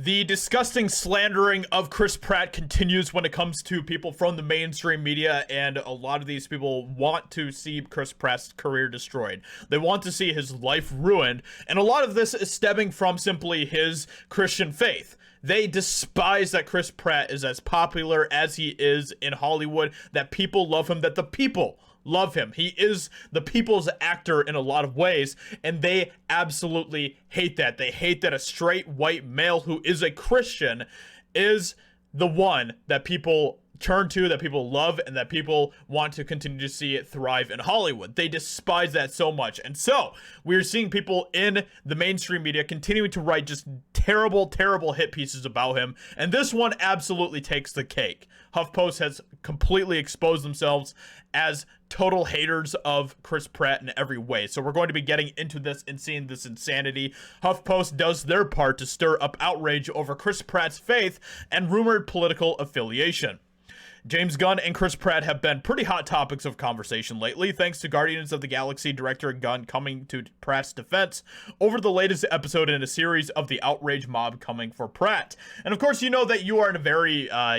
The disgusting slandering of Chris Pratt continues when it comes to people from the mainstream media, and a lot of these people want to see Chris Pratt's career destroyed. They want to see his life ruined, and a lot of this is stemming from simply his Christian faith. They despise that Chris Pratt is as popular as he is in Hollywood, that people love him, that the people love him. He is the people's actor in a lot of ways, and they absolutely hate that. They hate that a straight white male who is a Christian is the one that people turn to, that people love, and that people want to continue to see it thrive in Hollywood. They despise that so much. And so we're seeing people in the mainstream media continuing to write just terrible hit pieces about him, and this one absolutely takes the cake. HuffPost has completely exposed themselves as total haters of Chris Pratt in every way. So we're going to be getting into this and seeing this insanity. HuffPost does their part to stir up outrage over Chris Pratt's faith and rumored political affiliation. James Gunn and Chris Pratt have been pretty hot topics of conversation lately, thanks to Guardians of the Galaxy director Gunn coming to Pratt's defense over the latest episode in a series of the outrage mob coming for Pratt. And of course, you know that you are in a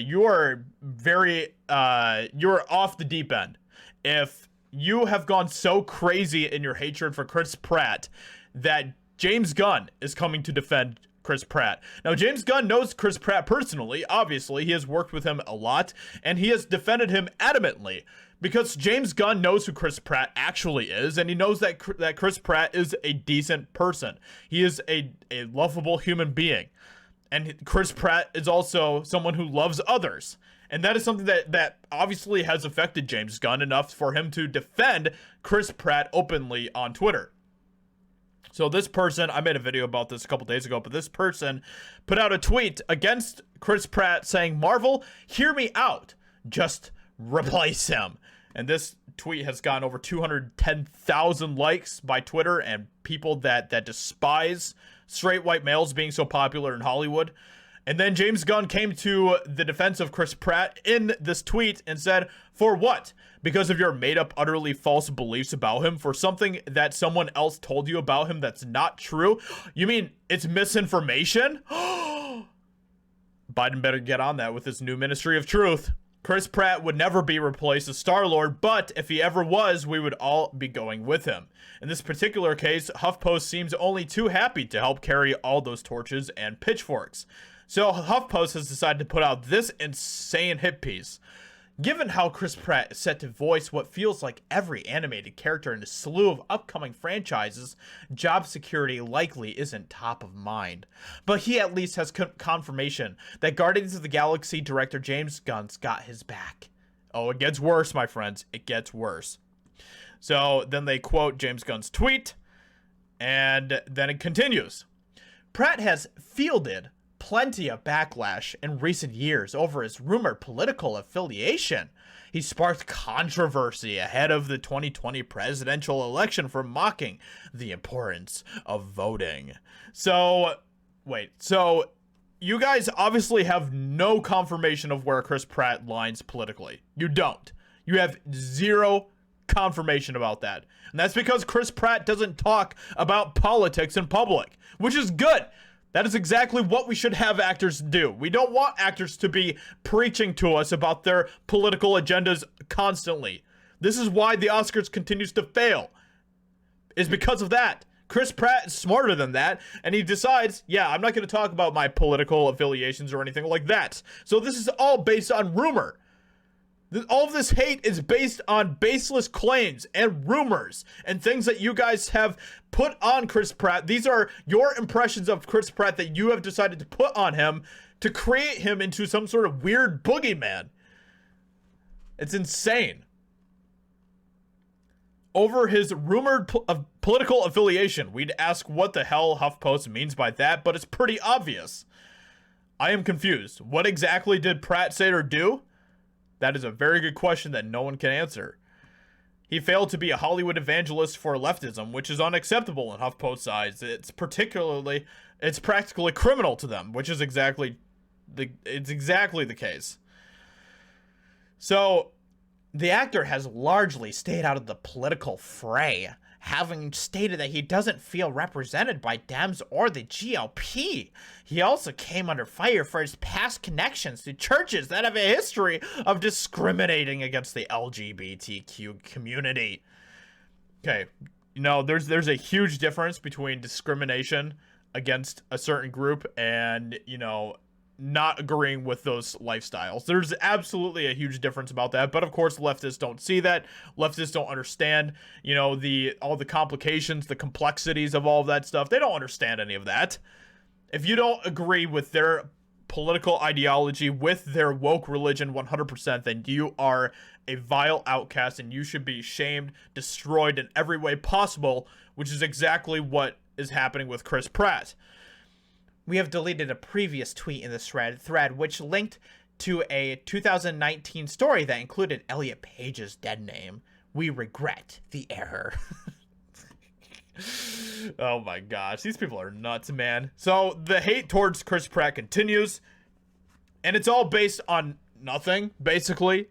you're off the deep end if you have gone so crazy in your hatred for Chris Pratt that James Gunn is coming to defend Chris Pratt. Now, James Gunn knows Chris Pratt personally. Obviously, he has worked with him a lot, and he has defended him adamantly because James Gunn knows who Chris Pratt actually is, and he knows that Chris Pratt is a decent person. He is a lovable human being, and Chris Pratt is also someone who loves others. And that is something that obviously has affected James Gunn enough for him to defend Chris Pratt openly on Twitter. So this person, I made a video about this a couple days ago, but this person put out a tweet against Chris Pratt saying, "Marvel, hear me out. Just replace him." And this tweet has gotten over 210,000 likes by Twitter and people that despise straight white males being so popular in Hollywood. And then James Gunn came to the defense of Chris Pratt in this tweet and said, "For what? Because of your made-up, utterly false beliefs about him? For something that someone else told you about him that's not true? You mean it's misinformation?" Biden better get on that with his new Ministry of Truth. Chris Pratt would never be replaced as Star-Lord, but if he ever was, we would all be going with him. In this particular case, HuffPost seems only too happy to help carry all those torches and pitchforks. So HuffPost has decided to put out this insane hit piece. Given how Chris Pratt is set to voice what feels like every animated character in a slew of upcoming franchises, job security likely isn't top of mind. But he at least has confirmation that Guardians of the Galaxy director James Gunn's got his back. Oh, it gets worse, my friends. It gets worse. So then they quote James Gunn's tweet, and then it continues. Pratt has fielded plenty of backlash in recent years over his rumored political affiliation. He sparked controversy ahead of the 2020 presidential election for mocking the importance of voting. So you guys obviously have no confirmation of where Chris Pratt lines politically. You don't. You have zero confirmation about that. And that's because Chris Pratt doesn't talk about politics in public, which is good. That is exactly what we should have actors do. We don't want actors to be preaching to us about their political agendas constantly. This is why the Oscars continues to fail, is because of that. Chris Pratt is smarter than that, and he decides, yeah, I'm not going to talk about my political affiliations or anything like that. So this is all based on rumor. All of this hate is based on baseless claims and rumors and things that you guys have put on Chris Pratt. These are your impressions of Chris Pratt that you have decided to put on him to create him into some sort of weird boogeyman. It's insane. Over his rumored political affiliation, we'd ask what the hell HuffPost means by that, but it's pretty obvious. I am confused. What exactly did Pratt say or do? That is a very good question that no one can answer. He failed to be a Hollywood evangelist for leftism, which is unacceptable in HuffPost's eyes. It's practically criminal to them, which is exactly the case. So, the actor has largely stayed out of the political fray, having stated that he doesn't feel represented by Dems or the GOP. He also came under fire for his past connections to churches that have a history of discriminating against the LGBTQ community. Okay, you know, there's a huge difference between discrimination against a certain group and, you know, not agreeing with those lifestyles. There's absolutely a huge difference about that, but of course leftists don't see that. Leftists don't understand, you know, all the complications, the complexities of all of that stuff. They don't understand any of that. If you don't agree with their political ideology, with their woke religion 100%, then you are a vile outcast and you should be shamed, destroyed in every way possible, which is exactly what is happening with Chris Pratt. We have deleted a previous tweet in this thread which linked to a 2019 story that included Elliot Page's dead name. We regret the error. Oh my gosh, these people are nuts, man. So the hate towards Chris Pratt continues, and it's all based on nothing, basically.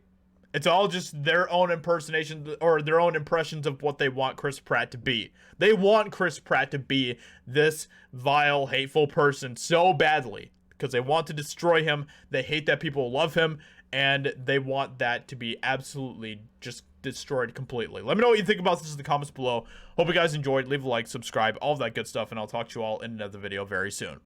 It's all just their own impersonations or their own impressions of what they want Chris Pratt to be. They want Chris Pratt to be this vile, hateful person so badly because they want to destroy him. They hate that people love him, and they want that to be absolutely just destroyed completely. Let me know what you think about this in the comments below. Hope you guys enjoyed. Leave a like, subscribe, all of that good stuff, and I'll talk to you all in another video very soon.